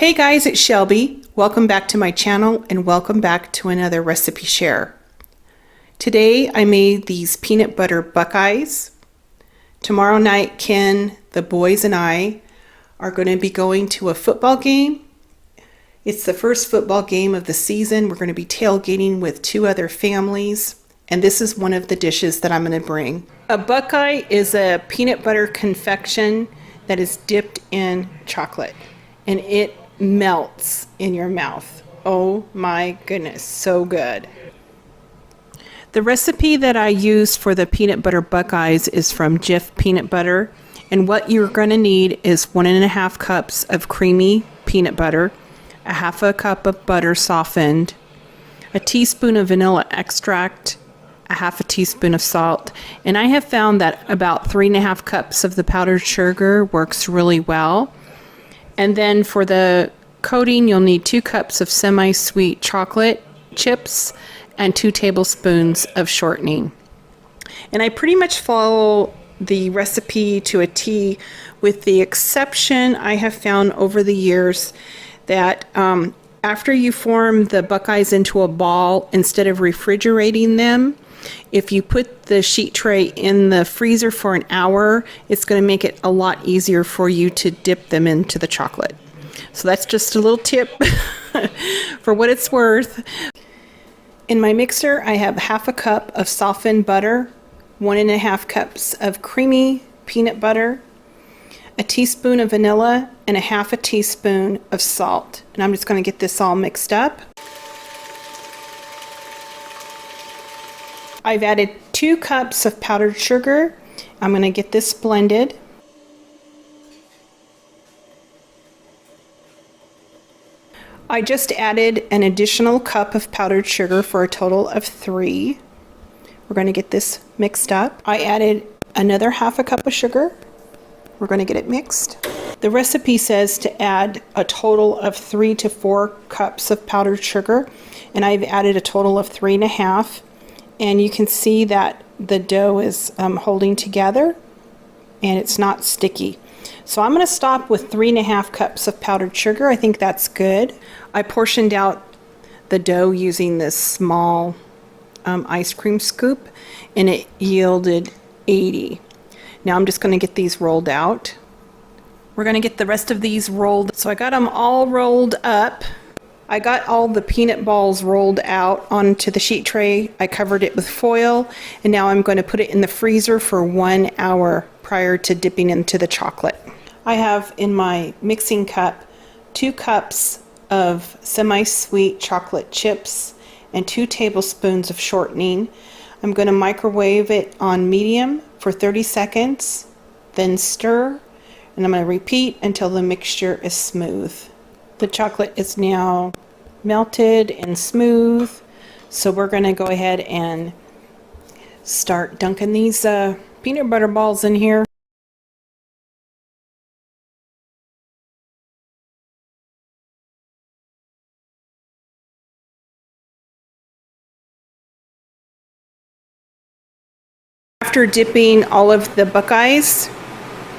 Hey guys, it's Shelby. Welcome back to my channel and welcome back to another recipe share. Today I made these peanut butter buckeyes. Tomorrow night Ken, the boys, and I are going to be going to a football game. It's the first football game of the season. We're going to be tailgating with two other families, and this is one of the dishes that I'm going to bring. A buckeye is a peanut butter confection that is dipped in chocolate, and it melts in your mouth. Oh my goodness, so good. The recipe that I used for the peanut butter buckeyes is from Jif peanut butter, and what you're going to need is 1.5 cups of creamy peanut butter, a half a cup of butter softened, a teaspoon of vanilla extract, a half a teaspoon of salt, and I have found that about 3.5 cups of the powdered sugar works really well. And then for the coating, you'll need 2 cups of semi-sweet chocolate chips and 2 tablespoons of shortening. And I pretty much follow the recipe to a T, with the exception I have found over the years that after you form the buckeyes into a ball, instead of refrigerating them, if you put the sheet tray in the freezer for an hour, it's going to make it a lot easier for you to dip them into the chocolate. So that's just a little tip for what it's worth. In my mixer, I have half a cup of softened butter, 1.5 cups of creamy peanut butter, a teaspoon of vanilla, and a half a teaspoon of salt. And I'm just going to get this all mixed up. I've added 2 cups of powdered sugar. I'm going to get this blended. I just added an additional cup of powdered sugar for a total of 3. We're going to get this mixed up. I added another half a cup of sugar. We're going to get it mixed. The recipe says to add a total of 3 to 4 cups of powdered sugar, and I've added a total of 3.5. And you can see that the dough is holding together and it's not sticky. So I'm going to stop with 3.5 cups of powdered sugar. I think that's good. I portioned out the dough using this small ice cream scoop, and it yielded 80. Now I'm just going to get these rolled out. We're going to get the rest of these rolled. So I got them all rolled up. I got all the peanut balls rolled out onto the sheet tray. I covered it with foil, and now I'm going to put it in the freezer for 1 hour prior to dipping into the chocolate. I have in my mixing cup 2 cups of semi-sweet chocolate chips and 2 tablespoons of shortening. I'm going to microwave it on medium for 30 seconds, then stir, and I'm going to repeat until the mixture is smooth. The chocolate is now melted and smooth, so we're going to go ahead and start dunking these peanut butter balls in here. After dipping all of the buckeyes,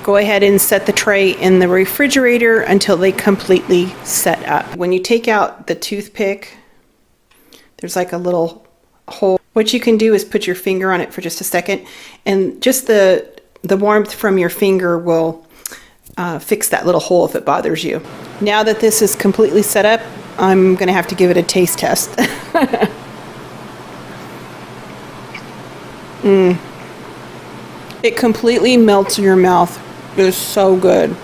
go ahead and set the tray in the refrigerator until they completely set up. When you take out the toothpick, there's like a little hole. What you can do is put your finger on it for just a second, and just the warmth from your finger will fix that little hole if it bothers you. Now that this is completely set up, I'm going to have to give it a taste test. It completely melts in your mouth. It is so good.